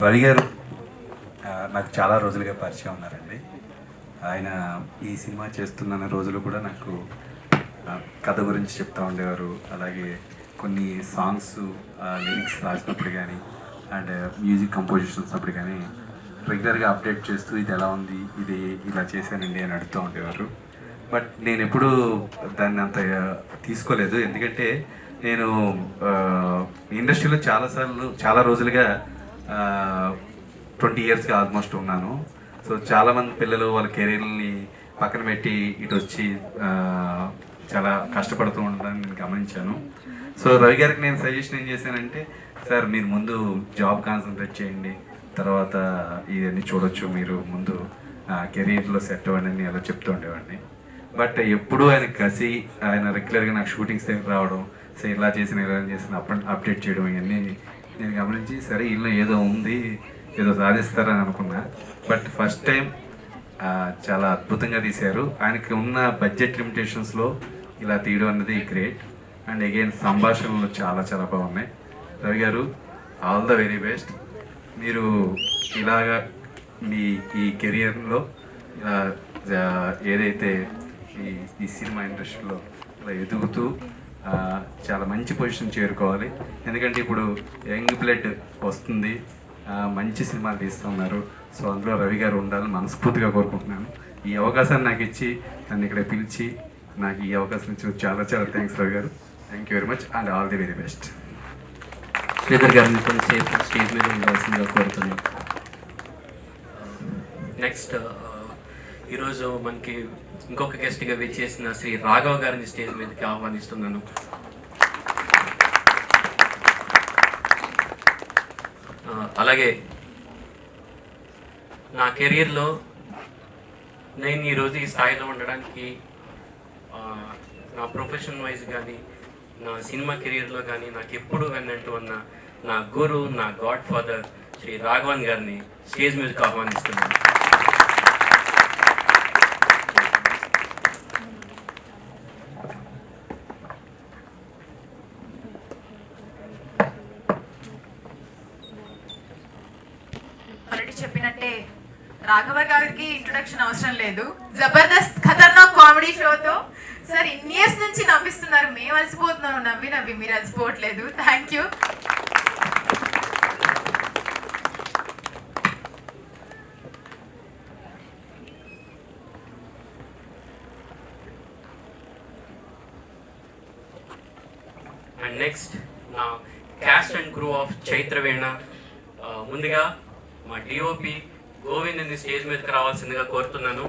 రవి గారు నాకు చాలా రోజులుగా పరిచయం ఉన్నారండి. ఆయన ఈ సినిమా చేస్తున్న రోజులు కూడా నాకు కథ గురించి చెప్తూ ఉండేవారు. అలాగే కొన్ని సాంగ్స్ లిరిక్స్ రాసినప్పుడు కానీ అండ్ మ్యూజిక్ కంపోజిషన్స్ అప్పుడు కానీ రెగ్యులర్గా అప్డేట్ చేస్తూ ఇది ఎలా ఉంది, ఇది ఇలా చేశానండి అని అడుగుతూ ఉండేవారు. బట్ నేను ఎప్పుడూ దాన్ని అంత తీసుకోలేదు. ఎందుకంటే నేను ఇండస్ట్రీలో చాలా రోజులుగా 20 ఇయర్స్గా ఆల్మోస్ట్ ఉన్నాను. సో చాలామంది పిల్లలు వాళ్ళ కెరీర్ని పక్కన పెట్టి ఇటు వచ్చి చాలా కష్టపడుతూ ఉండడానికి నేను గమనించాను. సో రవి గారికి నేను సజెషన్ ఏం చేశానంటే, సార్ మీరు ముందు జాబ్ కాన్సన్ట్రేట్ చేయండి, తర్వాత ఇవన్నీ చూడొచ్చు, మీరు ముందు కెరీర్లో సెట్ అవ్వండి అని అలా చెప్తూ ఉండేవాడిని. బట్ ఎప్పుడూ ఆయన కసి, ఆయన రెగ్యులర్గా నాకు షూటింగ్స్ దగ్గర రావడం, సో ఇలా చేసిన అప్డేట్ చేయడం, ఇవన్నీ నేను గమనించి సరే వీళ్ళు ఏదో ఉంది, ఏదో సాధిస్తారని అనుకున్నా. బట్ ఫస్ట్ టైం చాలా అద్భుతంగా తీశారు. ఆయనకి ఉన్న బడ్జెట్ లిమిటేషన్స్లో ఇలా తీయడం అనేది గ్రేట్. అండ్ అగైన్ సంభాషణలు చాలా బాగున్నాయి. రవి గారు, ఆల్ ద వెరీ బెస్ట్. మీరు ఇలాగా మీ ఈ కెరియర్లో ఏదైతే ఈ సినిమా ఇండస్ట్రీలో ఇలా ఎదుగుతూ చాలా మంచి పొజిషన్ చేరుకోవాలి. ఎందుకంటే ఇప్పుడు యంగ్ బ్లడ్ వస్తుంది, మంచి సినిమాలు తీస్తున్నారు. సో అందులో రవి గారు ఉండాలని మనస్ఫూర్తిగా కోరుకుంటున్నాను. ఈ అవకాశాన్ని నాకు ఇచ్చి నన్ను ఇక్కడ పిలిచి నాకు ఈ అవకాశం ఇచ్చిన చాలా థ్యాంక్స్ రవి గారు. Thank you very much and all the very best. Sridhar గారిని కొంచెంసేపు స్టేజ్ మీద ఉండాల్సిందిగా కోరుతున్నాను. నెక్స్ట్ ఈరోజు మనకి ఇంకొక గెస్ట్గా విచ్చేసిన శ్రీ రాఘవ గారిని స్టేజ్ మీదకి ఆహ్వానిస్తున్నాను. అలాగే నా కెరీర్లో నేను ఈరోజు ఈ స్థాయిలో ఉండడానికి నా ప్రొఫెషన్ వైజ్ కానీ నా సినిమా కెరీర్లో కానీ నాకు ఎప్పుడు వెన్నంటూ ఉన్న నా గురు, నా గాడ్ ఫాదర్ శ్రీ రాఘవన్ గారిని స్టేజ్ మీదకి ఆహ్వానిస్తున్నాను. చెప్పినట్టే రాఘవ గారికి ఇంట్రొడక్షన్ అవసరం లేదు. జబర్దస్త్ ఖతర్నాక్ కామెడీ షోతో సార్ ఇన్ని ఇయర్స్ నుంచి నవ్విస్తున్నారు. మేము అలసిపోతున్నాం నవ్వి మీరు అలసిపోవట్లేదు. Thank you. అండ్ నెక్స్ట్ నా cast and crew of Chaitravena. ముందుగా మా డిఓపి గోవింద్ని స్టేజ్ మీదకి రావాల్సిందిగా కోరుతున్నాను.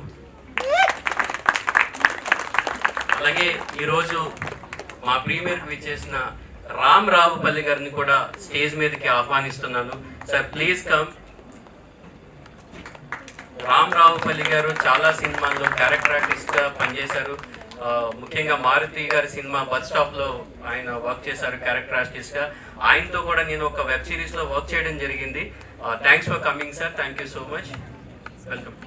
అలాగే ఈరోజు మా ప్రీమియర్కి విచ్చేసిన రామ్ రావుపల్లి గారిని కూడా స్టేజ్ మీదకి ఆహ్వానిస్తున్నాను. Sir please come. Ram Raopalli గారు చాలా సినిమాల్లో క్యారెక్టర్ ఆర్టిస్ట్గా పనిచేశారు. ముఖ్యంగా మారుతి గారి సినిమా బస్ స్టాప్లో ఆయన వర్క్ చేశారు క్యారెక్టర్ ఆర్టిస్ట్గా. ఆయనతో కూడా నేను ఒక వెబ్ సిరీస్లో వర్క్ చేయడం జరిగింది. Thanks for coming sir. Thank you so much. Welcome.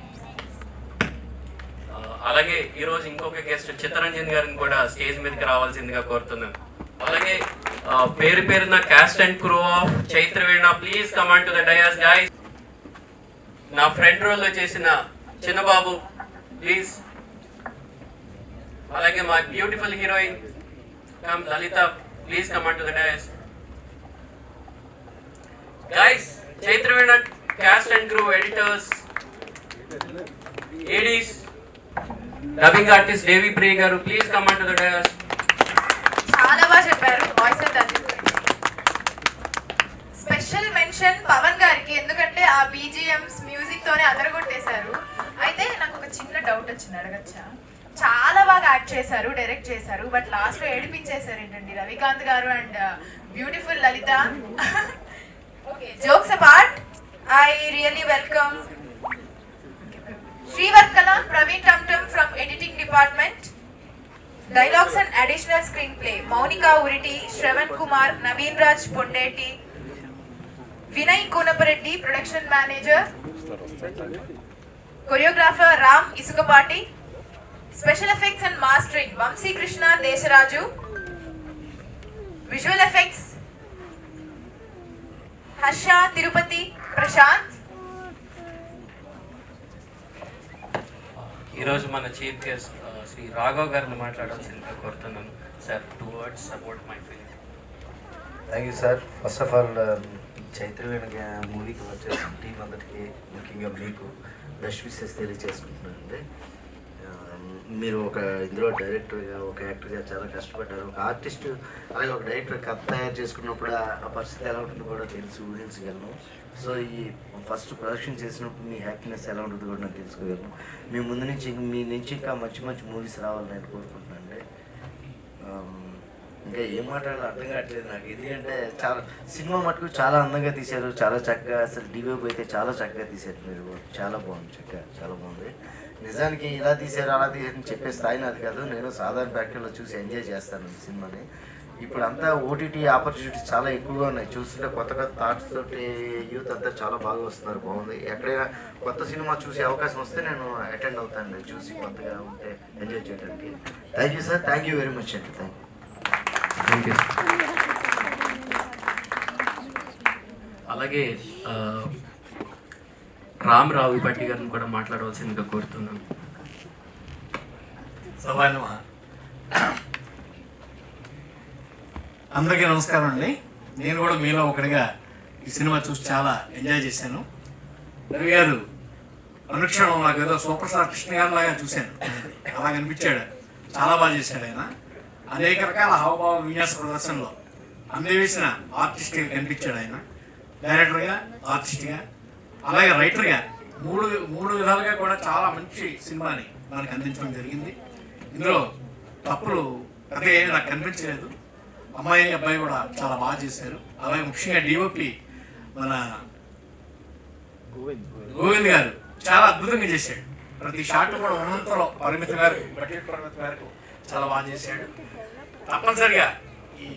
అలాగే ఈరోజు ఇంకొక గెస్ట్ చిత్తరంజన్ గారిని కూడా స్టేజ్ మీదకి రావాల్సిందిగా కోరుతున్నాను. అలాగే పేరున cast and crew of Chaitravena, please come on to the dais guys. నా ఫ్రంట్ రోల్లో చేసిన చిన్నబాబు ప్లీజ్. అలాగే మా beautiful heroine Lalitha, please come on to the dais guys. Chaitravena cast and crew, editors, ADs, dubbing artist Devi Priya గారు, please come on to the dais. చాలా బాగా చెప్పారు. Voice special mention Pawan గారికి, ఎందుకంటే ఆ బీజిఎంస్ మ్యూజిక్ తోనే అదరగొట్టేశారు. అయితే నాకు ఒక చిన్న డౌట్ వచ్చింది, అడగచ్చా? చాలా బాగా యాక్ట్ చేశారు, డైరెక్ట్ చేశారు, బట్ లాస్ట్ లో ఏడిపించేశారు ఏంటండి Ravikanth garu and beautiful Lalitha. Jokes apart, I really welcome Srivarkala Praveen Tumtum from editing department. Dialogues and additional screenplay Maunika Uriti, Shravan Kumar, Naveen Raj Pondeti, Vinay Kunapareddy production manager, choreographer Ram Isukapati, special effects and mastering Vamsi Krishna Desharaju, visual effects Harsha, Tirupati, Prashanth. ఈరోజు మన chief guest Shri Raghav గారిని మాట్లాడాల్సిందిగా కోరుతున్నాను sir. 2 words about my film. Thank you sir. First of all Chaitravena మూవీకి వచ్చేసి team అందరికీ, ముఖ్యంగా మీకు బెస్ట్ విషెస్ తెలియజేసుకుంటున్నానండి. మీరు ఇందులో డైరెక్టర్గా, ఒక యాక్టర్గా చాలా కష్టపడ్డారు. ఒక ఆర్టిస్ట్ అలాగే ఒక డైరెక్టర్ కథ తయారు చేసుకున్నప్పుడు ఆ పరిస్థితి ఎలా ఉంటుందో కూడా ఊహించగలను. సో ఈ ఫస్ట్ ప్రొడక్షన్ చేసినప్పుడు మీ హ్యాపీనెస్ ఎలా ఉంటుందో కూడా నేను తెలుసుకోగలను. మీ ముందు నుంచి మీ నుంచి ఇంకా మంచి మంచి మూవీస్ రావాలని నేను కోరుకుంటున్నాను అండి. ఇంకా ఏం మాట్లాడాలో అర్థం కావట్లేదు నాకు. ఎందుకంటే చాలా సినిమా మటుకు చాలా అందంగా తీశారు, చాలా చక్కగా. అసలు డివైబ్ అయితే చాలా చక్కగా తీశారు మీరు. చాలా బాగుంది, చక్కగా చాలా బాగుంది. నిజానికి ఇలా తీశారు అలా తీసారని చెప్పే స్థాయి నాది కాదు. నేను సాధారణ ఫ్యాక్టరీలో చూసి ఎంజాయ్ చేస్తాను ఈ సినిమాని. ఇప్పుడు అంతా ఓటీటీ ఆపర్చునిటీస్ చాలా ఎక్కువగా ఉన్నాయి. చూస్తుంటే కొత్త కొత్త థాట్స్ తోటి యూత్ అంతా చాలా బాగా వస్తున్నారు. బాగుంది. ఎక్కడైనా కొత్త సినిమా చూసే అవకాశం వస్తే నేను అటెండ్ అవుతాను, చూసి కొత్తగా ఉంటే ఎంజాయ్ చేయడానికి. Thank you sir. Thank you very much అండి. Thank you. అలాగే రామ్ రావిపట్టి గారిని కూడా మాట్లాడవలసిందిగా కోరుతున్నాను. సభానమ అందరికీ నమస్కారం అండి. నేను కూడా మీలో ఒకటిగా ఈ సినిమా చూసి చాలా ఎంజాయ్ చేశాను. రవి గారు అనుక్షణం నాకు ఏదో సూపర్ స్టార్ కృష్ణ గారి లాగా చూశాను, అలా కనిపించాడు. చాలా బాగా చేశాడు ఆయన. అనేక రకాల హావభావ విన్యాస ప్రదర్శనలో అందవేసిన ఆర్టిస్ట్గా కనిపించాడు ఆయన. డైరెక్టర్గా, ఆర్టిస్ట్గా, అలాగే రైటర్గా మూడు విధాలుగా కూడా చాలా మంచి సినిమాని మనకు అందించడం జరిగింది. ఇందులో తప్పులు పెద్దగా ఏమీ నాకు కనిపించలేదు. అమ్మాయి అబ్బాయి కూడా చాలా బాగా చేశారు. అలాగే ముఖ్యంగా డిఓపి మన గోవింద్ గారు చాలా అద్భుతంగా చేశాడు. ప్రతి షాట్ కూడా ఉన్నంతలో పరిమితి మేరకు, బడ్జెట్ పరిమితి మేరకు చాలా బాగా చేశాడు. తప్పనిసరిగా ఈ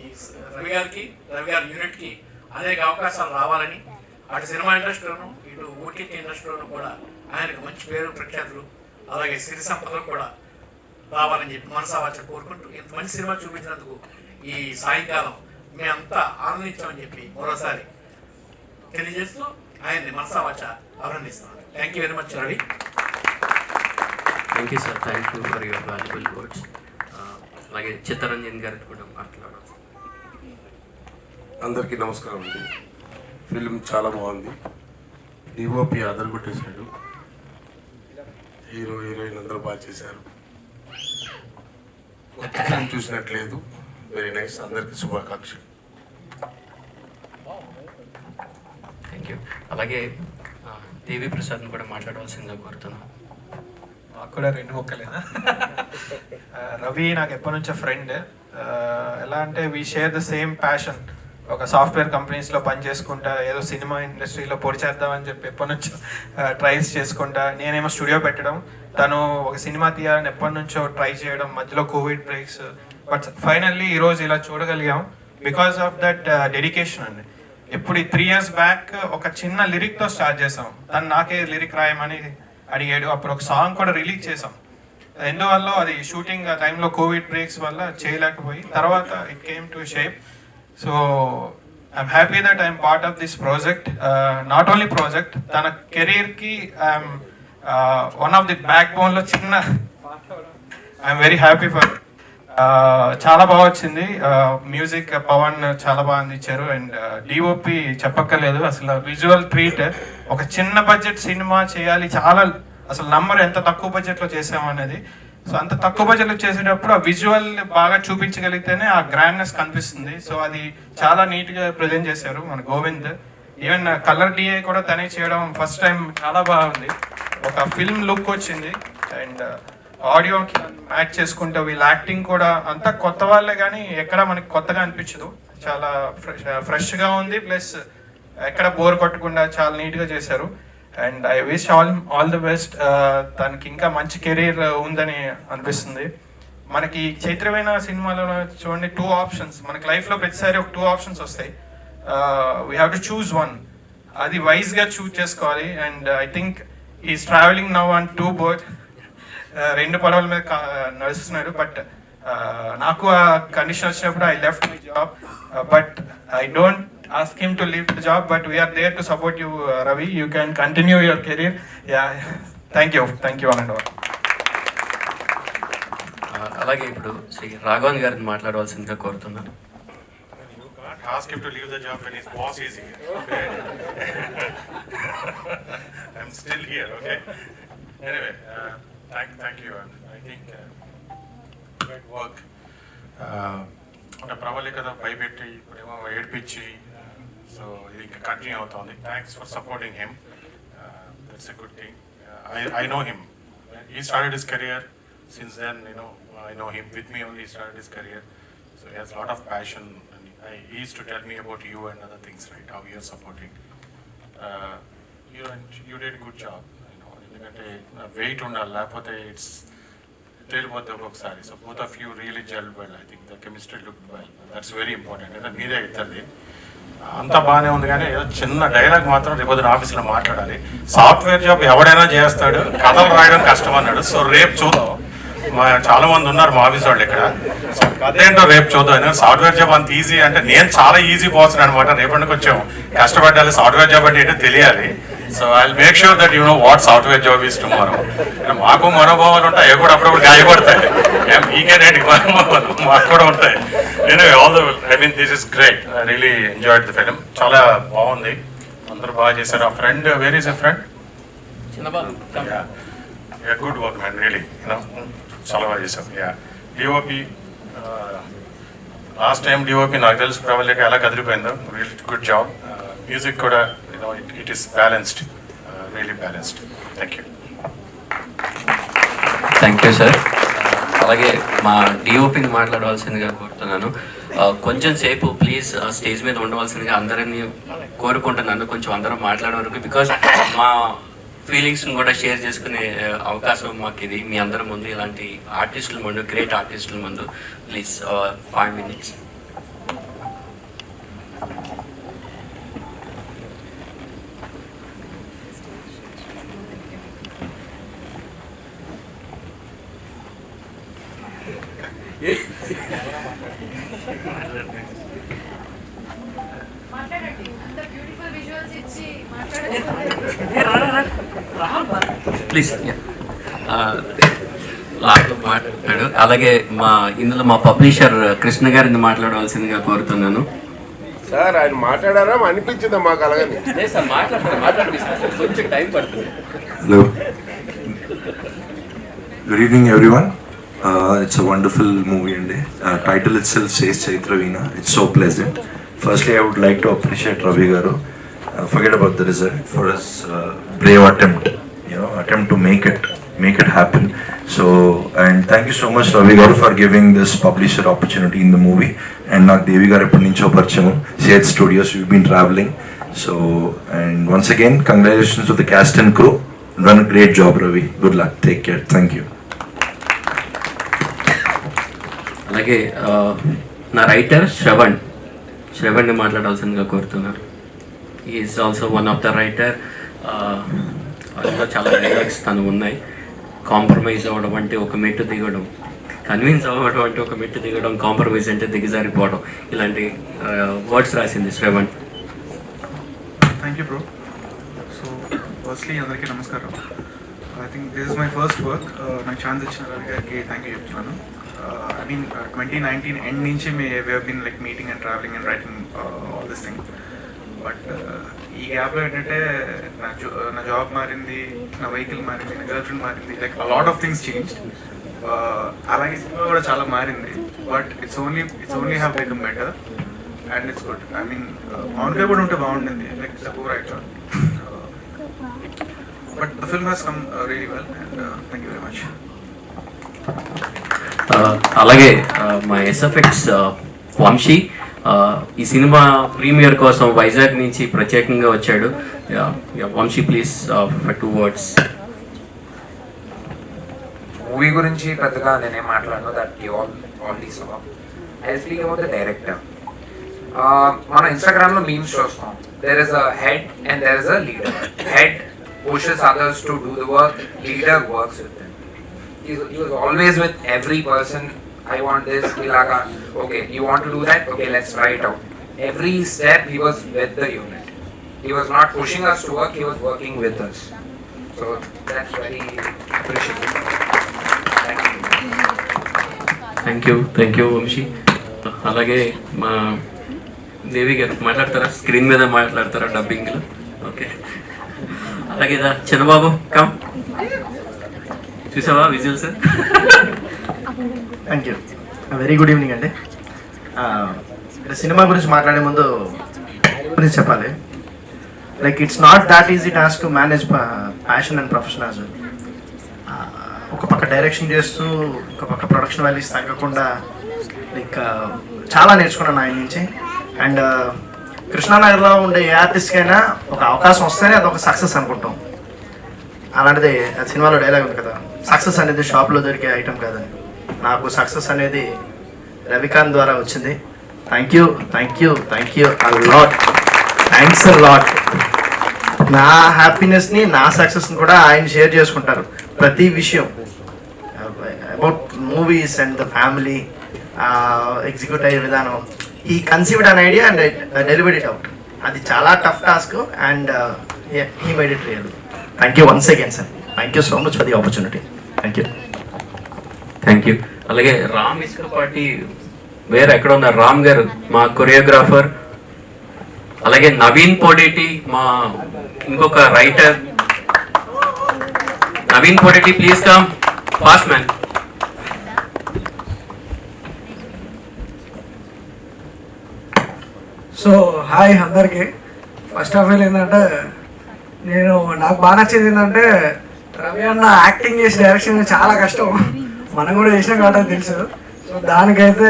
రవి గారి యూనిట్కి అనేక అవకాశాలు రావాలని, అటు సినిమా ఇండస్ట్రీలోను ఇటు ఓటీటీ ఇండస్ట్రీలోను కూడా ఆయనకు మంచి పేరు ప్రఖ్యాతులు అలాగే సిరి సంపదలు కూడా రావాలని చెప్పి మనసావాచ కోరుకుంటూ ఇంత మంచి సినిమా చూపించినందుకు ఈ సాయంకాలం మేమంతా ఆనందించామని చెప్పి మరోసారి తెలియజేస్తూ ఆయన్ని మనసావాచ అభినందిస్తున్నాను. Thank you very much Ravi. Thank you sir. Thank you for your valuable words. అలాగే చిత్తరంజన్ గారికి కూడా మాట్లాడాలి. అందరికీ నమస్కారం అండి. ఫిల్మ్ చాలా బాగుంది. డిఓపి అదరగొట్టేశాడు. హీరో హీరోయిన్ అందరూ బాగా చేశారు. కొత్త ఫిల్మ్ చూసినట్లేదు. Very nice. అందరికీ శుభాకాంక్షలు. Thank you. అలాగే దేవి ప్రసాద్ని కూడా మాట్లాడవలసిందిగా కోరుతున్నాను. మాకు కూడా 2 ముక్కలేనా. రవి నాకు ఎప్పటి నుంచో ఫ్రెండ్. ఎలా అంటే we share the same passion. ఒక సాఫ్ట్వేర్ కంపెనీస్లో పనిచేసుకుంటా ఏదో సినిమా ఇండస్ట్రీలో పొడి చేద్దామని చెప్పి ఎప్పటి నుంచో ట్రైస్ చేసుకుంటా. నేనేమో స్టూడియో పెట్టడం, తను ఒక సినిమా తీయాలని ఎప్పటి నుంచో ట్రై చేయడం, మధ్యలో కోవిడ్ బ్రేక్స్. బట్ ఫైనల్లీ ఈరోజు ఇలా చూడగలిగాం బికాస్ ఆఫ్ దట్ డెడికేషన్ అండి. ఇప్పుడు 3 years బ్యాక్ ఒక చిన్న లిరిక్తో స్టార్ట్ చేసాం. తను నాకే లిరిక్ రాయమని అడిగాడు. అప్పుడు ఒక సాంగ్ కూడా రిలీజ్ చేసాం. ఎందువల్ల అది షూటింగ్ ఆ టైంలో కోవిడ్ బ్రేక్స్ వల్ల చేయలేకపోయి తర్వాత it came to shape. So I'm happy that I'm part of this project. Not only project, తన కెరీర్కి I'm one of the back బోన్లో చిన్న. I'm very happy for. చాలా బాగా వచ్చింది. మ్యూజిక్ పవన్ చాలా బాగా అందించారు. అండ్ డిఓపి చెప్పక్కర్లేదు, అసలు విజువల్ ట్రీట్. ఒక చిన్న బడ్జెట్ సినిమా చేయాలి, చాలా అసలు నంబర్ ఎంత తక్కువ బడ్జెట్లో చేసామనేది. సో అంత తక్కువ బడ్జెట్లో చేసేటప్పుడు ఆ విజువల్ బాగా చూపించగలిగితేనే ఆ గ్రాండ్నెస్ కనిపిస్తుంది. సో అది చాలా నీట్గా ప్రజెంట్ చేశారు మన గోవింద్. ఈవెన్ కలర్ డిఏ కూడా తనే చేయడం ఫస్ట్ టైం చాలా బాగుంది. ఒక ఫిల్మ్ లుక్ వచ్చింది. అండ్ ఆడియోకి మ్యాచ్ చేసుకుంటే వీళ్ళ యాక్టింగ్ కూడా అంతా కొత్త వాళ్ళే, కానీ ఎక్కడ మనకి కొత్తగా అనిపించదు. చాలా ఫ్రెష్గా ఉంది. ప్లస్ ఎక్కడ బోర్ కొట్టకుండా చాలా నీట్గా చేశారు. And I wish all the best. తనకి ఇంకా మంచి కెరీర్ ఉందని అనిపిస్తుంది. మనకి చైత్రమైన సినిమాలో చూడండి 2 options మనకి లైఫ్లో ప్రతిసారి ఒక 2 options వస్తాయి. We have to choose one. అది వైజ్గా చూస్ చేసుకోవాలి. And I think is travelling now on 2 boats. 2 పడవల మీద నడుస్తున్నాడు. బట్ నాకు ఆ కండిషన్ వచ్చినప్పుడు I left my job. But ask him to leave the job, but we are there to support you, Ravi. You can continue your career. Yeah, thank you all and all. అలాగే ఇప్పుడు శ్రీ రాఘవన్ గారిని మాట్లాడవలసిందిగా కోరుతున్నాను. Ask him to leave the job when his boss is here. Okay. I'm still here. Okay. Anyway, thank you. I think great work. ప్రబలికత భయపెట్టి ఇప్పుడేమో ఏడ్పించి so ఇది ఇంకా continue అవుతుంది. Thanks for supporting him. That's a good thing. I know him. He started his career. Since then, I know him. With me only he started his career. So he has a lot of passion. He used to tell me about you and other things, right? How you are supporting. You did a good job. ఎందుకంటే wait ఉండాలి, లేకపోతే it's తేలిపోతే ఒక్కొక్కసారి. So both of you really gel well. I think the chemistry look well. That's very important. అంటే మీరే ఇద్దరిది అంతా బాగానే ఉంది, కానీ ఏదో చిన్న డైలాగ్ మాత్రం రేపు ఆఫీస్లో మాట్లాడాలి. సాఫ్ట్వేర్ జాబ్ ఎవడైనా చేస్తాడు, కథలు రాయడం కష్టం అన్నాడు. సో రేపు చూద్దాం. చాలా మంది ఉన్నారు మా ఆఫీస్ వాళ్ళు ఇక్కడ. సో అదేంటో రేపు చూద్దాం. సాఫ్ట్వేర్ జాబ్ అంత ఈజీ అంటే నేను చాలా ఈజీ పర్సన్ అనమాట. రేపటికి వచ్చాము కష్టపడాలి. సాఫ్ట్వేర్ జాబ్ అంటే ఏంటో తెలియాలి. So I will make sure that you know what software job is tomorrow. మాకు మనోభావాలు ఉంటాయి, అవి కూడా అప్పుడప్పుడు గాయపడతాయి. మీకేనేంటి మనోభావాలు మాకు కూడా ఉంటాయి. I mean this is great. I really enjoyed the film. చాలా బాగుంది, అందరూ బాగా చేశారు. ఆ friend, where is a friend? Good work man, really చాలా బాగా చేశారు. డిఓపి లాస్ట్ టైం డిఓపి నాకు తెలుసు ప్రబల్యక ఎలా కదిలిపోయిందో. Real good job. మ్యూజిక్ కూడా it is balanced, really balanced. Thank you sir. అలాగే మా డిఓపిని మాట్లాడవలసిందిగా కోరుతున్నాను. కొంచెం సేపు ప్లీజ్ స్టేజ్ మీద ఉండవలసిందిగా అందరినీ కోరుకుంటున్నాను. కొంచెం అందరం మాట్లాడే వరకు, బికాజ్ మా ఫీలింగ్స్ని కూడా షేర్ చేసుకునే అవకాశం మాకు ఇది. మీ అందరి ముందు, ఇలాంటి ఆర్టిస్టుల ముందు, గ్రేట్ ఆర్టిస్టుల ముందు ప్లీజ్ 5 minutes. ప్లీజ్ మాట్లాడాడు. అలాగే ఇందులో మా పబ్లిషర్ కృష్ణ గారిని మాట్లాడవలసిందిగా కోరుతున్నాను. సార్ ఆయన మాట్లాడారా అనిపించిందా మాకు అలాగని? కొంచెం టైం పడుతుంది. Hello, good evening everyone. It's a wonderful movie and title itself says Chaitra Veena. It's so pleasant. Firstly, I would like to appreciate Ravi Garu. Forget about the result for his brave attempt to make it happen. So, and thank you so much Ravi Garu for giving this publisher opportunity in the movie. And నాకు దేవి గారు ఎప్పటి నుంచో పరిచయం, shade studios, we've been traveling. So, and once again congratulations to the cast and crew. Done a great job Ravi. Good luck. Take care. Thank you. అలాగే నా writer శ్రవణ్ని మాట్లాడాల్సిందిగా కోరుతున్నారు. Is also one of the writer. అందులో చాలా dialogues తను ఉన్నాయి. Compromise అవ్వడం అంటే ఒక మెట్టు దిగడం, కన్విన్స్ అవ్వడం అంటే ఒక మెట్టు దిగడం, కాంప్రమైజ్ అంటే దిగజారిపోవడం, ఇలాంటి వర్డ్స్ రాసింది Shravan. Thank you bro. So firstly అందరికీ నమస్కారం. I think this is my first work. నాకు ఛాన్స్ ఇచ్చిన రవి గారికి థ్యాంక్ యూ చెప్తున్నాను. I mean 2019 end నుంచి we have been like meeting and traveling and writing all this thing. But ఈ గ్యాప్లో ఏంటంటే నా జాబ్ మారింది, నా వెహికల్ మారింది, నా గర్ల్ ఫ్రెండ్ మారింది, like a lot of things changed. అలాగే సినిమా కూడా చాలా మారింది. But it's only have become better and it's good. I mean మామూలుగా కూడా ఉంటే బాగుంటుంది, like the co-writer. But the film has come really well and thank you very much. అలాగే మా SFX వంశీ ఈ సినిమా ప్రీమియర్ కోసం వైజాగ్ నుంచి ప్రత్యేకంగా వచ్చాడు. Vamshi please for 2 words. Movie గురించి పెద్దగా నేనేం మాట్లాడను, that you already saw. I speak about the director. మనం ఇన్స్టాగ్రామ్లో మీమ్స్ చూస్తాం. There is a head and there is a leader. Head pushes others to do the work, leader works with them. He was always with every person. I want this, Ilaga. Okay, you want to do that? Okay, let's try it out. every step he was with the unit. He was not pushing us to work, he was working with us. So that's very appreciable. Thank you. Thank you Vamshi. అలాగే మా దేవి గారు మాట్లాడతారా, screen మీద మాట్లాడతారా డబ్బింగ్లో? Okay. అలాగే చిన్నబాబు come, చూసావా visuals? Thank you. Very good evening అండి. Cinema గురించి మాట్లాడే ముందు గురించి చెప్పాలి. Like it's not that easy task to manage passion and professionalism. ఒక పక్క డైరెక్షన్ చేస్తూ ఒక పక్క ప్రొడక్షన్ వాల్యూస్ తగ్గకుండా లైక్ చాలా నేర్చుకున్నాను ఆయన నుంచి. అండ్ కృష్ణానగర్లో ఉండే ఏ ఆర్టిస్ట్కైనా ఒక అవకాశం వస్తేనే అదొక సక్సెస్ అనుకుంటాం. అలాంటిది సినిమాలో డైలాగ్ ఉంది కదా, సక్సెస్ అనేది షాప్లో దొరికే ఐటమ్ కాదని. నాకు సక్సెస్ అనేది రవికాంత్ ద్వారా వచ్చింది. Thank you a lot. Thanks a lot. నా హ్యాపీనెస్ని, నా సక్సెస్ని కూడా ఆయన షేర్ చేసుకుంటారు. ప్రతి విషయం about movies and the family, execute అయ్యే విధానం. ఈ conceived an idea and delivered it out. అది చాలా tough task and he made it real. Thank you once again sir. Thank you so much for the opportunity. Thank you. Thank you. అలాగే రామ్ ఇస్కపాటి వేరే ఎక్కడ ఉన్నారు? రామ్ గారు మా కొరియోగ్రాఫర్. అలాగే నవీన్ పొడేటి మా ఇంకొక writer. Naveen Podeti please come fast man. So hi అందరికీ. ఫస్ట్ ఆఫ్ ఆల్ ఏంటంటే నాకు బాగా నచ్చేది ఏంటంటే రవి అన్న యాక్టింగ్ చేసి డైరెక్షన్ చాలా కష్టం, మనం కూడా చేసినాం కాబట్టి తెలుసు. సో దానికైతే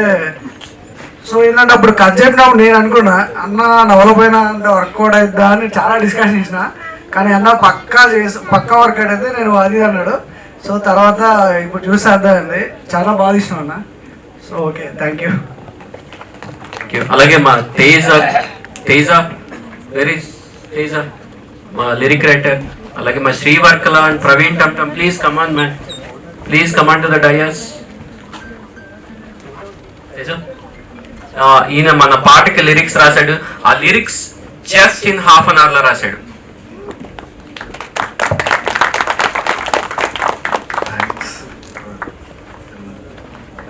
ఏంటంటే అప్పుడు కట్ చెప్పినప్పుడు నేను అనుకున్నా అన్న నవల పైన అంత వర్కౌట్ అవుతుందా అని చాలా డిస్కషన్ చేసిన. కానీ అన్న పక్కా వర్కౌట్ అయితే నేను అది అన్నాడు. సో తర్వాత ఇప్పుడు చూస్తే అర్థమైంది, చాలా బాగా ఇష్టం అన్న. So okay, thank you. అలాగే మా తేజ వెరీ తేజ మా లిరిక్ రైటర్. అలాగే మా Srivarkala and Praveen Tum please come on man, please come on to the dais. ఈయన మన పాటకి లిరిక్స్ రాశాడు. ఆ lyrics just in half an hour లో రాశాడు.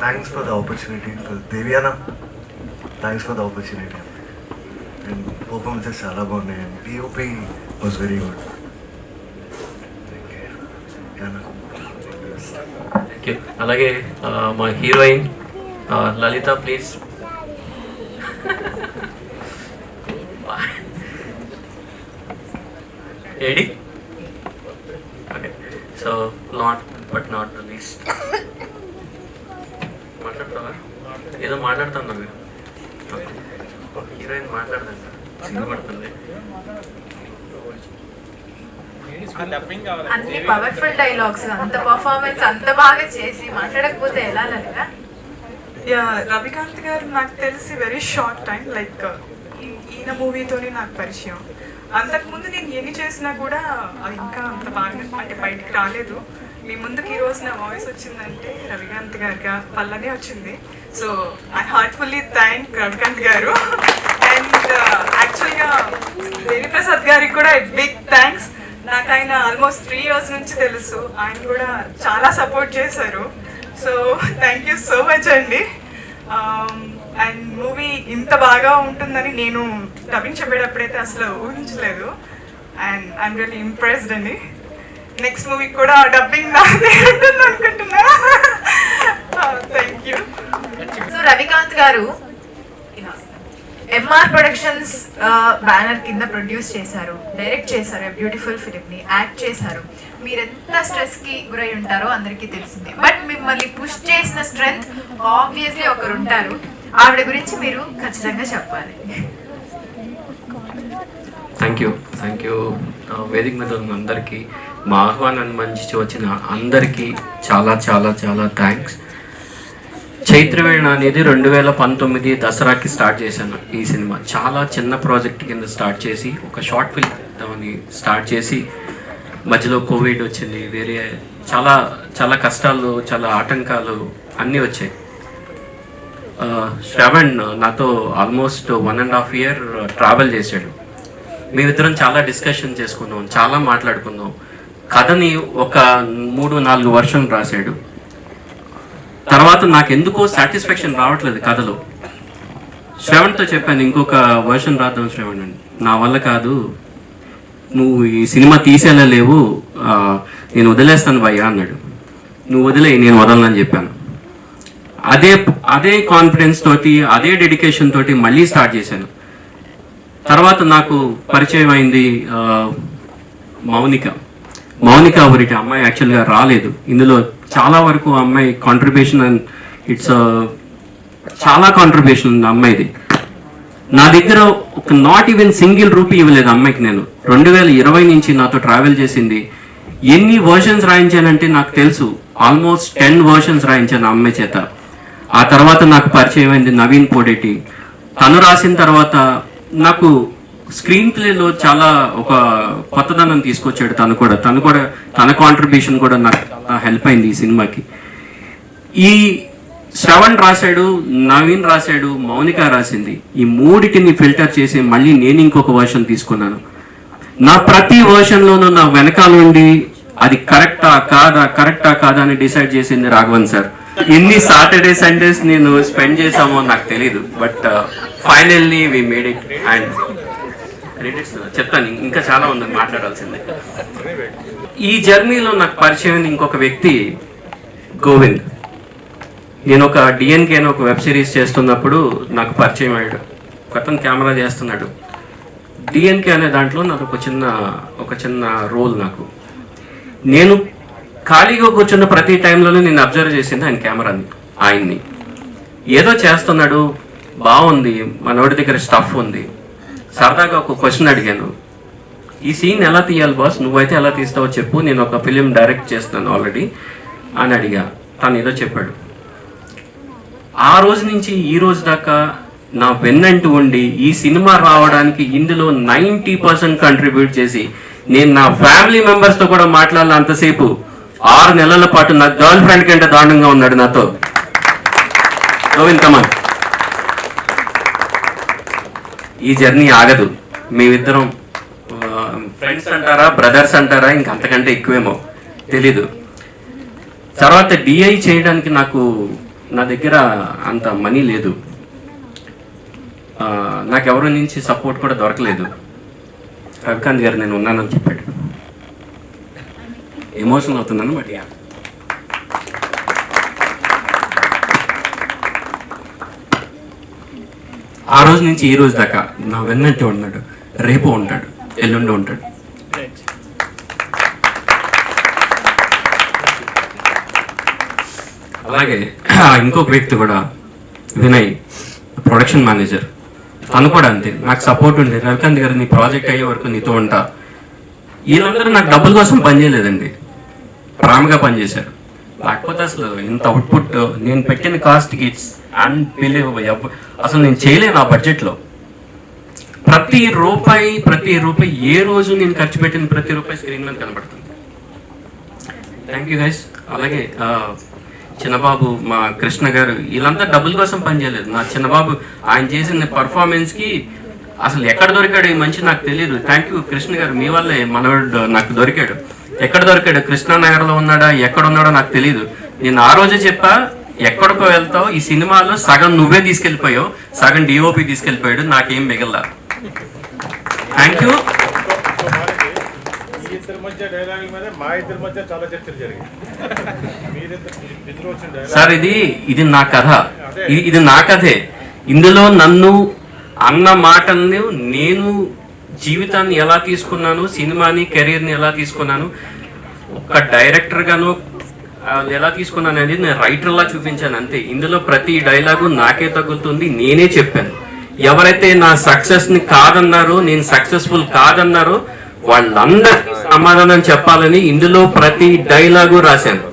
Thanks for the opportunity. Devyana, thanks for the opportunity. And performances చాలా బాగున్నాయి. And POP was very good. Thank you. అలాగే మా heroine Lalitha please. AD? Okay. So but not the least. మాట్లాడతావా? ఏదో మాట్లాడుతున్నా మీరు. హీరోయిన్ మాట్లాడదంట, సిగ్గుపడుతుంది. అన్ని పవర్ఫుల్ డైలాగ్స్, అంత పర్ఫార్మెన్స్ అంత బాగా చేసి మాట్లాడకపోతే ఎలా లలిత? రవికాంత్ గారు నాకు తెలిసి వెరీ షార్ట్ టైం, లైక్ ఈయన మూవీతోనే నాకు పరిచయం. అంతకుముందు నేను ఎన్ని చేసినా కూడా అది ఇంకా అంత బాగా అంటే బయటకు రాలేదు. మీ ముందుకు ఈ రోజు నా వాయిస్ వచ్చిందంటే రవికాంత్ గారిగా వల్లనే వచ్చింది. So I heartfully thank Ravikanth garu. And యాక్చువల్గా దేవిప్రసాద్ గారికి కూడా బిగ్ థ్యాంక్స్. నాకు ఆయన ఆల్మోస్ట్ 3 years నుంచి తెలుసు. ఆయన కూడా చాలా సపోర్ట్ చేశారు. So thank you so much అండి. అండ్ మూవీ ఇంత బాగా ఉంటుందని నేను డబ్బింగ్ చెప్పేటప్పుడైతే అసలు ఊహించలేదు. అండ్ ఐఎమ్ రియల్లీ ఇంప్రెస్డ్ అండి. నెక్స్ట్ మూవీ కూడా డబ్బింగ్ నాదే ఉంటుంది అనుకుంటున్నా. Thank you. సో రవికాంత్ గారు ఎంఆర్ ప్రొడక్షన్స్ బ్యానర్ కింద ప్రొడ్యూస్ చేశారు, డైరెక్ట్ చేశారు, బ్యూటిఫుల్ ఫిలింని యాక్ట్ చేశారు. మీరు ఎంత స్ట్రెస్కి గురై ఉంటారో అందరికీ తెలిసిందే. బట్ మిమ్మల్ని పుష్ చేసిన స్ట్రెంగ్త్ ఆబ్వియస్లీ ఒకరు ఉంటారు. ఆవిడ గురించి మీరు ఖచ్చితంగా చెప్పాలి. Thank you. వేదిక మీద ఉన్న అందరికీ, మా ఆహ్వానాన్ని మంచి వచ్చిన అందరికీ చాలా చాలా చాలా థ్యాంక్స్. చైత్రవేణ అనేది 2019 దసరాకి స్టార్ట్ చేశాను. ఈ సినిమా చాలా చిన్న ప్రాజెక్ట్ కింద స్టార్ట్ చేసి ఒక షార్ట్ ఫిల్మ్ అని స్టార్ట్ చేసి మధ్యలో కోవిడ్ వచ్చింది, వేరే చాలా చాలా కష్టాలు, చాలా ఆటంకాలు అన్నీ వచ్చాయి. శ్రవణ్ నాతో ఆల్మోస్ట్ 1.5 year ట్రావెల్ చేశాడు. మేమిద్దరం చాలా డిస్కషన్ చేసుకున్నాం, చాలా మాట్లాడుకున్నాం. కథని ఒక 3-4 వర్షన్ రాశాడు. తర్వాత నాకు ఎందుకో సాటిస్ఫాక్షన్ రావట్లేదు కథలో. శ్రవణ్తో చెప్పాను, ఇంకొక వర్షన్ రాద్దాం శ్రవణ్ అని. నా వల్ల కాదు, నువ్వు ఈ సినిమా తీసేలా లేవు, నేను వదిలేస్తాను భయ్యా అన్నాడు. నువ్వు వదిలే, నేను వదలనని చెప్పాను. అదే కాన్ఫిడెన్స్ తోటి, అదే డెడికేషన్ తోటి మళ్ళీ స్టార్ట్ చేశాను. తర్వాత నాకు పరిచయం అయింది మౌనిక ఒకటి అమ్మాయి. యాక్చువల్గా రాలేదు ఇందులో. చాలా వరకు అమ్మాయి కాంట్రిబ్యూషన్ అండ్ ఇట్స్ చాలా కాంట్రిబ్యూషన్ ఉంది అమ్మాయిది. నా దగ్గర ఒక నాట్ ఈవెన్ సింగిల్ రూపీ ఇవ్వలేదు అమ్మాయికి. నేను 2020 నుంచి నాతో ట్రావెల్ చేసింది. ఎన్ని వర్షన్స్ రాయించానంటే నాకు తెలుసు, ఆల్మోస్ట్ 10 వర్షన్స్ రాయించాను అమ్మాయి చేత. ఆ తర్వాత నాకు పరిచయం అయింది నవీన్ పోడేటి. తను రాసిన తర్వాత నాకు స్క్రీన్ ప్లేలో చాలా ఒక కొత్తదనం తీసుకొచ్చాడు. తను కూడా తన కాంట్రిబ్యూషన్ కూడా నాకు చాలా హెల్ప్ అయింది ఈ సినిమాకి. ఈ శ్రవణ్ రాశాడు, నవీన్ రాశాడు, మౌనిక రాసింది. ఈ మూడిటిని ఫిల్టర్ చేసి మళ్ళీ నేను ఇంకొక వర్షన్ తీసుకున్నాను. నా ప్రతి వర్షన్లోనూ నా వెనకాల నుండి అది కరెక్టా కాదా అని డిసైడ్ చేసింది రాఘవన్ సార్. ఎన్ని సాటర్డే సండేస్ నేను స్పెండ్ చేసామో నాకు తెలీదు, but finally we made it. And చెప్తాను, ఇంకా చాలా ఉంది మాట్లాడాల్సిందే. ఈ జర్నీలో నాకు పరిచయం ఇంకొక వ్యక్తి గోవింద్. నేను ఒక డిఎన్కే అని ఒక వెబ్ సిరీస్ చేస్తున్నప్పుడు నాకు పరిచయం అయ్యాడు. అతను కెమెరా చేస్తున్నాడు. డిఎన్కే అనే దాంట్లో నాకు ఒక చిన్న రోల్. నాకు నేను ఖాళీగా కూర్చున్న ప్రతి టైంలోనే నేను అబ్జర్వ్ చేసింది ఆయన్ని ఏదో చేస్తున్నాడు, బాగుంది, మనోడి దగ్గర స్టఫ్ ఉంది. సరదాగా ఒక క్వశ్చన్ అడిగాను, ఈ సీన్ ఎలా తీయాలి బాస్, నువ్వైతే ఎలా తీస్తావో చెప్పు, నేను ఒక ఫిలిం డైరెక్ట్ చేస్తాను ఆల్రెడీ అని అడిగా. తను ఏదో చెప్పాడు. ఆ రోజు నుంచి ఈ రోజు దాకా నా వెన్నంటూ ఉండి ఈ సినిమా రావడానికి ఇందులో 90% కంట్రిబ్యూట్ చేసి, నేను నా ఫ్యామిలీ మెంబర్స్తో కూడా మాట్లాడాలి అంతసేపు 6 నెలల పాటు నా గర్ల్ ఫ్రెండ్ కంటే దారుణంగా ఉన్నాడు నాతో. గోవింద్ కమన్. ఈ జర్నీ ఆగదు. మేమిద్దరం ఫ్రెండ్స్ అంటారా, బ్రదర్స్ అంటారా, ఇంకంతకంటే ఎక్కువేమో తెలీదు. తర్వాత డిఐ చేయడానికి నా దగ్గర అంత మనీ లేదు. నాకెవరి నుంచి సపోర్ట్ కూడా దొరకలేదు. రవికాంత్ గారు నేను ఉన్నానని చెప్పాడు. ఎమోషనల్ అవుతున్నాను. బట్ ఆ రోజు నుంచి ఈ రోజు దాకా నా వెన్నంటే ఉన్నాడు. రేపు ఉంటాడు, ఎల్లుండి ఉంటాడు. అలాగే ఇంకొక వ్యక్తి కూడా వినయ్, ప్రొడక్షన్ మేనేజర్. తను కూడా అంతే, నాకు సపోర్ట్ ఉంది. రవికాంత్ గారు నీ ప్రాజెక్ట్ అయ్యే వరకు నీతో ఉంటా. వీళ్ళందరూ నాకు డబ్బుల కోసం పనిచేయలేదండి, ప్రేమగా పనిచేశారు. లేకపోతే అసలు ఇంత అవుట్పుట్ నేను పెట్టిన కాస్ట్కి ఇట్స్ అన్బిలీవబుల్. అసలు నేను చేయలేను ఆ బడ్జెట్లో. ప్రతి రూపాయి ఏ రోజు నేను ఖర్చు పెట్టిన ప్రతి రూపాయి స్క్రీన్ మీద కనబడుతుంది. Thank you guys. అలాగే చిన్నబాబు, మా కృష్ణ గారు, వీళ్ళంతా డబ్బుల కోసం పనిచేయలేదు. నా చిన్నబాబు ఆయన చేసిన పర్ఫార్మెన్స్కి అసలు ఎక్కడ దొరికాడు ఈ మనిషి నాకు తెలియదు. థ్యాంక్ యూ కృష్ణ గారు, మీ వల్లే మనవాడు నాకు దొరికాడు. ఎక్కడ దొరికాడు, కృష్ణానగర్లో ఉన్నాడా, ఎక్కడ ఉన్నాడో నాకు తెలియదు. నేను ఆ రోజే చెప్పా, ఎక్కడికో వెళ్తావు, ఈ సినిమాలో సగం నువ్వే తీసుకెళ్ళిపోయావు, సగం డిఓపి తీసుకెళ్ళిపోయాడు, నాకేం మిగల్లా. Thank you. సార్ ఇది నా కథ, ఇది నా కథే. ఇందులో నన్ను అన్న మాటల్ని, నేను జీవితాన్ని ఎలా తీసుకున్నాను, సినిమాని కెరీర్ని ఎలా తీసుకున్నాను, ఒక డైరెక్టర్గాను ఎలా తీసుకున్నాను అనేది నేను రైటర్లా చూపించాను అంతే. ఇందులో ప్రతి డైలాగు నాకే తగులుతుంది, నేనే చెప్పాను. ఎవరైతే నా సక్సెస్ని కాదన్నారో, నేను సక్సెస్ఫుల్ కాదన్నారో వాళ్ళందరికీ సమాధానం చెప్పాలని ఇందులో ప్రతి డైలాగు రాశాను.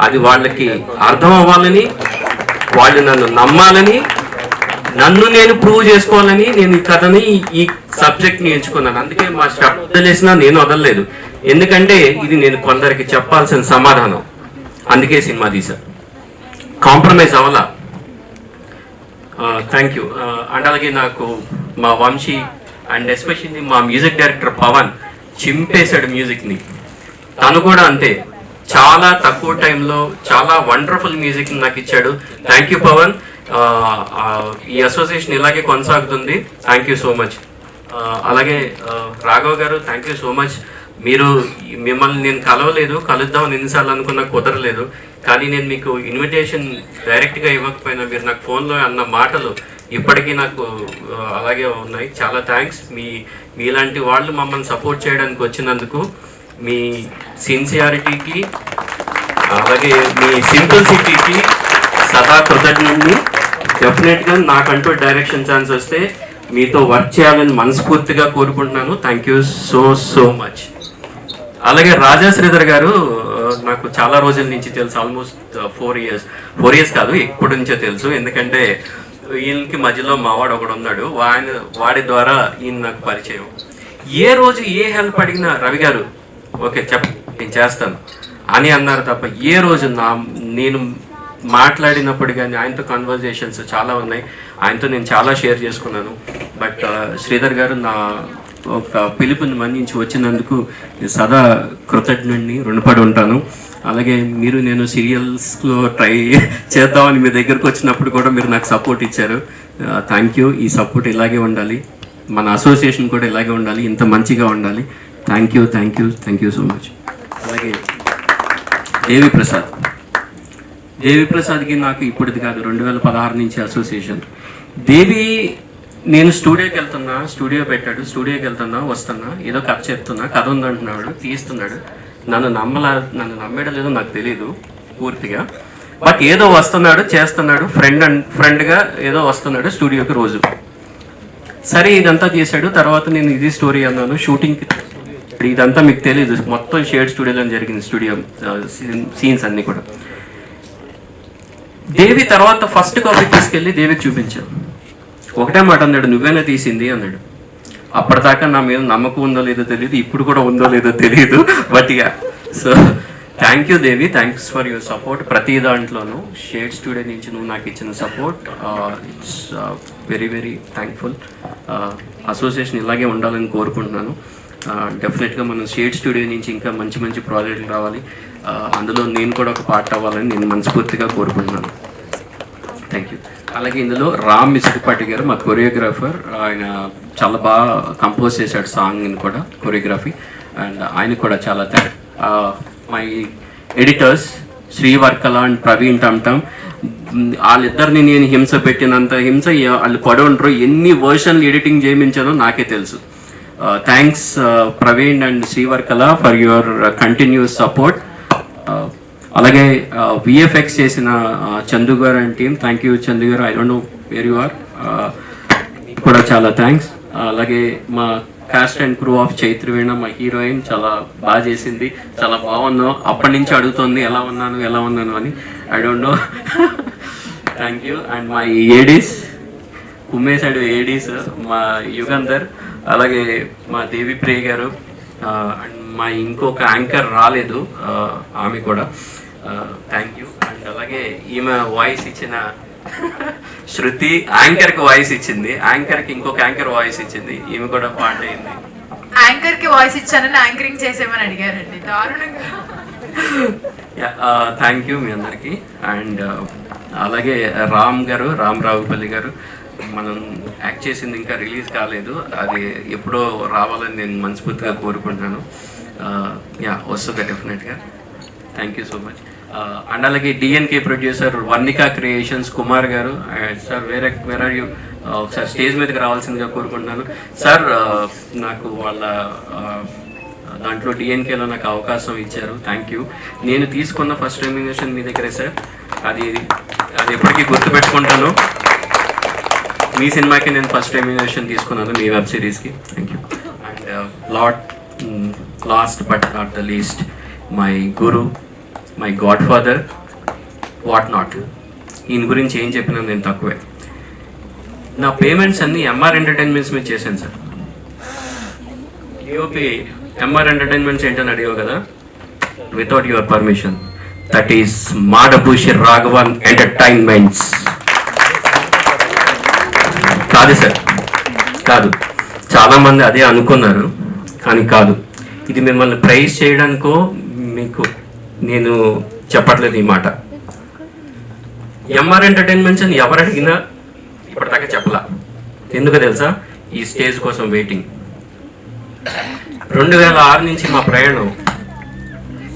అది వాళ్ళకి అర్థం అవ్వాలని, వాళ్ళు నన్ను నమ్మాలని, నన్ను నేను ప్రూవ్ చేసుకోవాలని నేను ఈ కథని, ఈ సబ్జెక్ట్ని ఎంచుకున్నాను. అందుకే మా స్టెప్ వదిలేసినా నేను వదలలేదు. ఎందుకంటే ఇది నేను కొందరికి చెప్పాల్సిన సమాధానం. అందుకే సినిమా తీశాను. కాంప్రమైజ్ అవ్వాలా. Thank you. అండ్ అలాగే నాకు మా వంశీ అండ్ ఎస్పెషల్లీ మా మ్యూజిక్ డైరెక్టర్ పవన్ చింపేశాడు మ్యూజిక్ని. తను కూడా అంతే, చాలా తక్కువ టైంలో చాలా వండర్ఫుల్ మ్యూజిక్ నాకు ఇచ్చాడు. Thank you Pavan. ఈ అసోసియేషన్ ఇలాగే కొనసాగుతుంది. Thank you so much. అలాగే రాఘవ్ గారు, థ్యాంక్ యూ సో మచ్. మిమ్మల్ని నేను కలుద్దామని ఎన్నిసార్లు అనుకున్నా కుదరలేదు. కానీ నేను మీకు ఇన్విటేషన్ డైరెక్ట్గా ఇవ్వకపోయినా మీరు నాకు ఫోన్లో అన్న మాటలు ఇప్పటికీ నాకు అలాగే ఉన్నాయి. చాలా థ్యాంక్స్. మీలాంటి వాళ్ళు మమ్మల్ని సపోర్ట్ చేయడానికి వచ్చినందుకు, మీ సిన్సియారిటీకి అలాగే మీ సింప్లిసిటీకి సదా కృతజ్ఞుడిని. డెఫినెట్గా నాకంటూ డైరెక్షన్ ఛాన్స్ వస్తే మీతో వర్క్ చేయాలని మనస్ఫూర్తిగా కోరుకుంటున్నాను. Thank you so much. అలాగే రాజా శ్రీధర్ గారు నాకు చాలా రోజుల నుంచి తెలుసు, ఆల్మోస్ట్ 4 ఇయర్స్ కాదు, ఎప్పటి నుంచో తెలుసు. ఎందుకంటే ఈయనకి మధ్యలో మావాడు ఒకడు ఉన్నాడు, వాడి ద్వారా ఈయన నాకు పరిచయం. ఏ రోజు ఏ హెల్ప్ అడిగినా రవి గారు ఓకే నేను చేస్తాను అని అన్నారు తప్ప ఏ రోజు నేను మాట్లాడినప్పుడు కానీ ఆయనతో కన్వర్జేషన్స్ చాలా ఉన్నాయి. ఆయనతో నేను చాలా షేర్ చేసుకున్నాను. బట్ శ్రీధర్ గారు నా ఒక పిలుపుని మన్నించి వచ్చినందుకు సదా కృతజ్ఞుడిని, రుణపడి ఉంటాను. అలాగే నేను సీరియల్స్లో ట్రై చేద్దామని మీ దగ్గరకు వచ్చినప్పుడు కూడా మీరు నాకు సపోర్ట్ ఇచ్చారు. Thank you. ఈ సపోర్ట్ ఇలాగే ఉండాలి, మన అసోసియేషన్ కూడా ఇలాగే ఉండాలి, ఇంత మంచిగా ఉండాలి. Thank you so much. అలాగే దేవి ప్రసాద్కి నాకు ఇప్పటిది కాదు, 2016 నుంచి అసోసియేషన్. నేను స్టూడియోకి వెళ్తున్నా, స్టూడియో పెట్టాడు, స్టూడియోకి వస్తున్నా, ఏదో కథ చెప్తున్నా, కథ ఉందంటున్నాడు, తీస్తున్నాడు. నన్ను నమ్మేయడం లేదో నాకు తెలియదు పూర్తిగా. బట్ ఏదో వస్తున్నాడు, చేస్తున్నాడు, ఫ్రెండ్గా ఏదో వస్తున్నాడు స్టూడియోకి రోజు. సరే ఇదంతా చేశాడు. తర్వాత నేను ఇది స్టోరీ అన్నాను, షూటింగ్కి ఇదంతా మీకు తెలియదు, మొత్తం షేడ్ స్టూడియోలో జరిగింది, స్టూడియో సీన్స్ అన్నీ కూడా. దేవి తర్వాత ఫస్ట్ కాపీ తీసుకెళ్ళి దేవికి చూపించాను. ఒకటే మాట అన్నాడు, నువ్వేనా తీసింది అన్నాడు. అప్పటిదాకా నా మీద నమ్మకం ఉందో లేదో తెలియదు, ఇప్పుడు కూడా ఉందో లేదో తెలియదు. బట్ ఇక so thank you Devi, thanks for your support. ప్రతి దాంట్లోనూ షేడ్ స్టూడియో నుంచి నువ్వు నాకు ఇచ్చిన support, it's very thankful. Association ఇలాగే ఉండాలని కోరుకుంటున్నాను. డెఫినెట్గా మనం షేడ్ స్టూడియో నుంచి ఇంకా మంచి ప్రాజెక్టులు రావాలి, అందులో నేను కూడా ఒక పార్ట్ అవ్వాలని నేను మనస్ఫూర్తిగా కోరుకుంటున్నాను. Thank you. అలాగే ఇందులో రామ్ మిస్కిపాటి గారు మా కొరియోగ్రాఫర్, ఆయన చాలా బాగా కంపోజ్ చేశాడు సాంగ్ని కూడా, కొరియోగ్రఫీ. అండ్ ఆయనకు కూడా చాలా thanks. My editors Srivarkala and Praveen Tumtum, వాళ్ళిద్దరిని నేను హింస పెట్టినంత హింస వాళ్ళు పడి ఉంటారు. ఎన్ని వర్షన్లు ఎడిటింగ్ చేయించానో నాకే తెలుసు. Thanks Praveen and Srivarkala for your continuous support. అలాగే విఎఫ్ఎక్స్ చేసిన చందు గారు and team, thank you Chandu గారు, I don't know where you are, కూడా చాలా థ్యాంక్స్. అలాగే మా cast and crew of Chaitraveena, మా హీరోయిన్ చాలా బాగా చేసింది, చాలా బాగున్నావు, అప్పటి నుంచి అడుగుతుంది ఎలా ఉన్నాను అని. I don't no. Thank you. And మా ఏడీస్ ఉమ్మేశాడు, ఏడీస్ మా యుగంధర్, అలాగే మా దేవి ప్రియ గారు, అండ్ మా ఇంకొక యాంకర్ రాలేదు, ఆమె కూడా థ్యాంక్ యూ. అండ్ అలాగే ఈమె వాయిస్ ఇచ్చిన శృతి, యాంకర్కి వాయిస్ ఇచ్చింది, యాంకర్కి ఇంకొక యాంకర్ వాయిస్ ఇచ్చింది, ఈమె కూడా పార్ట్ అయింది. యాంకర్కి వాయిస్ ఇచ్చానని యాంకరింగ్ చేసేమని అడిగారండి, దారుణంగా. థ్యాంక్ యూ మీ అందరికీ. అండ్ అలాగే రామ్ రావుపల్లి గారు, మనం యాక్ట్ చేసింది ఇంకా రిలీజ్ కాలేదు, అది ఎప్పుడో రావాలని నేను మనస్ఫూర్తిగా కోరుకుంటున్నాను. వస్తుంది డెఫినెట్గా. Thank you so much. And అలాగే DNK producer Varnika creations Kumar గారు, సార్ వేర్ ఆర్ యూ, ఒకసారి స్టేజ్ మీదకి రావాల్సిందిగా కోరుకుంటున్నాను. సార్ నాకు వాళ్ళ దాంట్లో డిఎన్కేలో నాకు అవకాశం ఇచ్చారు, థ్యాంక్ యూ. నేను తీసుకున్న ఫస్ట్ రెమ్యునరేషన్ మీ దగ్గరే సార్, అది ఎప్పటికీ గుర్తుపెట్టుకుంటాను. మీ సినిమాకి నేను ఫస్ట్ రెమ్యునరేషన్ తీసుకున్నాను, మీ వెబ్ సిరీస్కి. Thank you. And last but not the least, my guru, my godfather, what not. ఈయన గురించి ఏం చెప్పినా నేను తక్కువే. నా పేమెంట్స్ అన్నీ ఎంఆర్ ఎంటర్టైన్మెంట్స్ మీద చేశాను సార్. యూపీ ఎంఆర్ ఎంటర్టైన్మెంట్స్ ఏంటని అడిగావు కదా, without your permission, that is Madabhushi Raghavan entertainments. కాదు సార్, కాదు. చాలామంది అదే అనుకున్నారు, కానీ కాదు. ఇది మిమ్మల్ని ప్రైజ్ చేయడానికో మీకు నేను చెప్పట్లేదు ఈ మాట. ఎంఆర్ ఎంటర్టైన్మెంట్స్ అని ఎవరు అడిగినా ఇప్పటిదాకా చెప్పలా. ఎందుకు తెలుసా? ఈ స్టేజ్ కోసం వెయిటింగ్. 2006 నుంచి మా ప్రయాణం.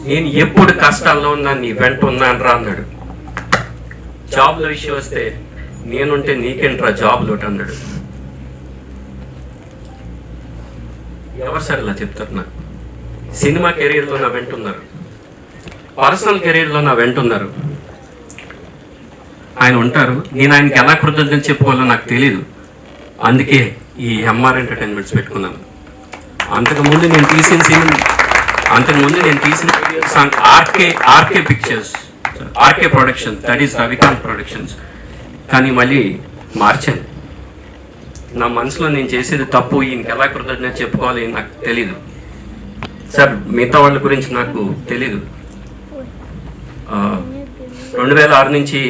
నేను ఎప్పుడు కష్టాల్లో ఉన్నా నీ వెంట ఉన్నాను రా అన్నాడు. జాబ్లో విషయం వస్తే నేనుంటే నీకేంట్రా జాబ్ లోటు అన్నాడు. ఎవరు సార్ ఇలా చెప్తారు? నాకు సినిమా కెరీర్లో నా వెంట ఉన్నారు, పర్సనల్ కెరీర్లో నా వెంట ఉన్నారు. ఆయన ఉంటారు. నేను ఆయనకి ఎలా కృతజ్ఞత చెప్పుకోవాలో నాకు తెలీదు. అందుకే ఈ ఎంఆర్ ఎంటర్టైన్మెంట్స్ పెట్టుకున్నాను. అంతకుముందు నేను తీసిన song RK pictures, RK production, that is Ravikanth productions. కానీ మళ్ళీ మార్చాను. నా మనసులో నేను చేసేది తప్పు, ఈయనకి ఎలా కృతజ్ఞత చెప్పుకోవాలి నాకు తెలీదు సార్. మిగతా వాళ్ళ గురించి నాకు తెలీదు. 2006 నుంచి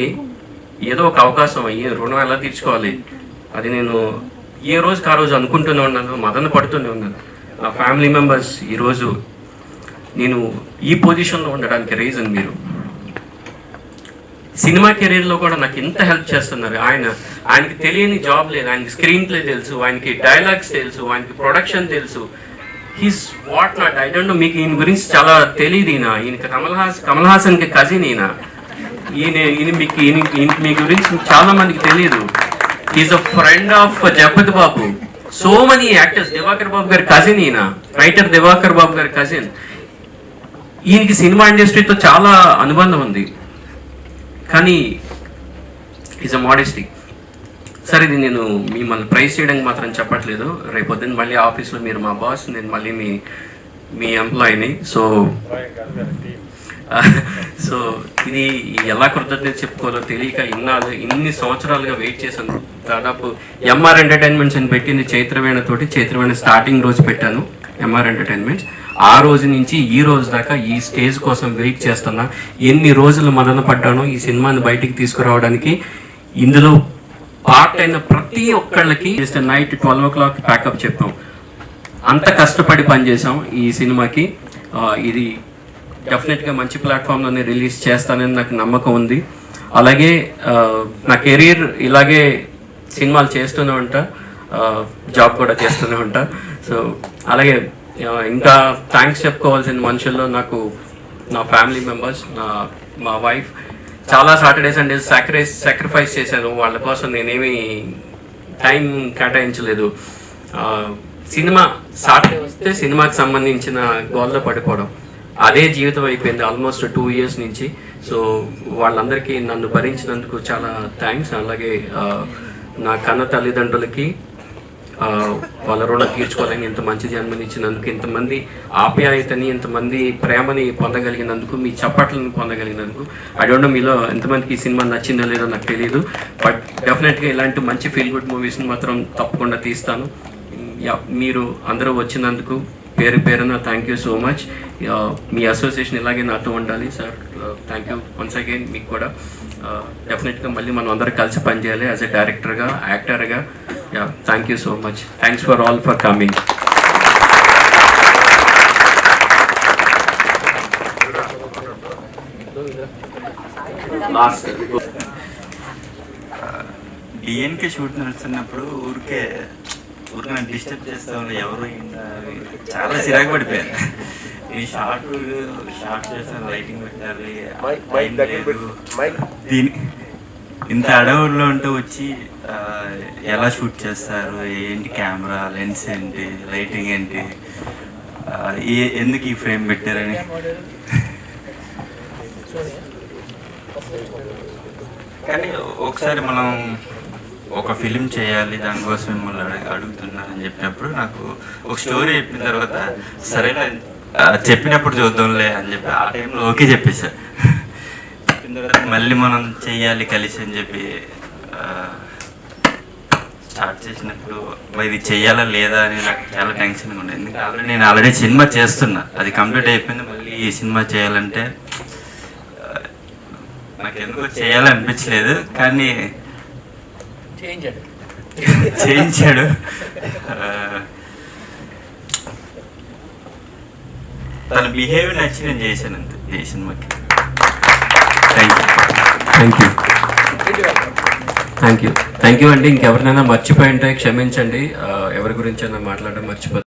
ఏదో ఒక అవకాశం, ఈ రుణం ఎలా తీర్చుకోవాలి అది నేను ఏ రోజుకి ఆ రోజు అనుకుంటూనే ఉన్నాను, మదన పడుతూనే ఉన్నాను. నా ఫ్యామిలీ మెంబర్స్ ఈరోజు నేను ఈ పొజిషన్లో ఉండడానికి రీజన్ మీరు. సినిమా కెరీర్లో కూడా నాకు ఎంత హెల్ప్ చేస్తున్నారు. ఆయనకి తెలియని జాబ్ లేదు. ఆయనకి స్క్రీన్ ప్లే తెలుసు, ఆయనకి డైలాగ్స్ తెలుసు, ఆయనకి ప్రొడక్షన్ తెలుసు. He's what not, I don't no. మీకు ఈయన గురించి చాలా తెలియదు. ఈయనకి కమల్ హాసన్కి కజిన్ ఈయన మీ గురించి చాలా మందికి తెలియదు. He's a friend of Jagapathi Babu, so many actors. Diwakar Babu గారి కజిన్ ఈయన, రైటర్ దివాకర్ బాబు గారి కజిన్. ఈయనకి సినిమా ఇండస్ట్రీతో చాలా అనుబంధం ఉంది. కానీ ఈజ్ అ మోడెస్టీ సార్. ఇది నేను మిమ్మల్ని ప్రైజ్ చేయడానికి మాత్రం చెప్పట్లేదు. రేపు పొద్దున్న మళ్ళీ ఆఫీస్లో మీరు మా బాస్, నేను మళ్ళీ మీ ఎంప్లాయీని. సో ఇది ఎలా కృతజ్ఞత చెప్పుకోవాలో తెలియక ఇన్ని సంవత్సరాలుగా వెయిట్ చేశాను. దాదాపు ఎంఆర్ ఎంటర్టైన్మెంట్స్ అని పెట్టింది చైత్రవేణ స్టార్టింగ్ రోజు పెట్టాను ఎంఆర్ ఎంటర్టైన్మెంట్స్. ఆ రోజు నుంచి ఈ రోజు దాకా ఈ స్టేజ్ కోసం వెయిట్ చేస్తున్నా. ఎన్ని రోజులు మదన పడ్డానో ఈ సినిమాని బయటికి తీసుకురావడానికి. ఇందులో పార్ట్ అయిన ప్రతి ఒక్కళ్ళకి నైట్ 12 o'clock ప్యాకప్ చెప్పాం. అంత కష్టపడి పనిచేసాం ఈ సినిమాకి. ఇది డెఫినెట్గా మంచి ప్లాట్ఫామ్లోనే రిలీజ్ చేస్తానని నాకు నమ్మకం ఉంది. అలాగే నా కెరీర్ ఇలాగే సినిమాలు చేస్తూనే ఉంటా, జాబ్ కూడా చేస్తూనే ఉంటా. సో అలాగే ఇంకా థ్యాంక్స్ చెప్పుకోవాల్సిన మనుషుల్లో నాకు నా ఫ్యామిలీ మెంబర్స్, మా వైఫ్. చాలా సాటర్డే సండేస్ సాక్రిఫైస్ చేశాను వాళ్ళ కోసం. నేనేమి టైం కేటాయించలేదు. సినిమా సాటర్డే వస్తే సినిమాకి సంబంధించిన గోల్లో పడిపోవడం, అదే జీవితం అయిపోయింది ఆల్మోస్ట్ 2 years నుంచి. సో వాళ్ళందరికీ నన్ను భరించినందుకు చాలా థ్యాంక్స్. అలాగే నా కన్న తల్లిదండ్రులకి వాళ్ళ రుణం తీర్చుకోవాలని ఇంత మంచి జన్మనిచ్చినందుకు, ఇంతమంది ఆప్యాయతని, ఇంతమంది ప్రేమని పొందగలిగినందుకు, మీ చప్పట్లను పొందగలిగినందుకు. ఐ డోంట్ నో మీలో ఎంతమందికి ఈ సినిమా నచ్చిందో లేదో నాకు తెలియదు. బట్ డెఫినెట్గా ఇలాంటి మంచి ఫీల్ గుడ్ మూవీస్ని మాత్రం తప్పకుండా తీస్తాను. మీరు అందరూ వచ్చినందుకు పేరున thank you so much. Me association ఇలాగే నాతో ఉండాలి sir. Thank you once again మీకు కూడా. డెఫినెట్గా మళ్ళీ మనం అందరం కలిసి పనిచేయాలి యాజ్ ఎ డైరెక్టర్గా, యాక్టర్గా. Thank you so much. Thanks for all for coming. DNK shoot నడుస్తున్నప్పుడు ఊరికే నన్ను డిస్టర్బ్ చేస్తాం ఎవరు, చాలా చిరాకు పడిపోయాను. ఈ షార్ట్ చేస్తాను, లైటింగ్ పెట్టాలి, దీని ఇంత అడవుల్లో ఉంటూ వచ్చి ఎలా షూట్ చేస్తారు, ఏంటి కెమెరా, లెన్స్ ఏంటి, లైటింగ్ ఏంటి, ఎందుకు ఈ ఫ్రేమ్ పెట్టారని. కానీ ఒకసారి మనం ఒక ఫిలిం చేయాలి, దానికోసం మిమ్మల్ని అడుగుతున్నారని చెప్పినప్పుడు నాకు ఒక స్టోరీ చెప్పిన తర్వాత సరేలే చెప్పినప్పుడు చూద్దాంలే అని చెప్పి ఆ టైంలో ఓకే చెప్పేశారు. చెప్పిన తర్వాత మళ్ళీ మనం చెయ్యాలి కలిసి అని చెప్పి స్టార్ట్ చేసినప్పుడు ఇది చెయ్యాలా లేదా అని నాకు చాలా టెన్షన్గా ఉండేది. ఎందుకంటే నేను ఆల్రెడీ సినిమా చేస్తున్నా, అది కంప్లీట్ అయిపోయింది. మళ్ళీ ఈ సినిమా చేయాలంటే నాకు ఎందుకో చేయాలనిపించలేదు. కానీ చేయించాడు. తన బిహేవియర్ నచ్చి నేను చేశాను అంతే ఈ సినిమాకి. థ్యాంక్ యూ అండి. ఇంకెవరినైనా మర్చిపోయి ఉంటే క్షమించండి. ఎవరి గురించి అయినా మాట్లాడడం మర్చిపోతే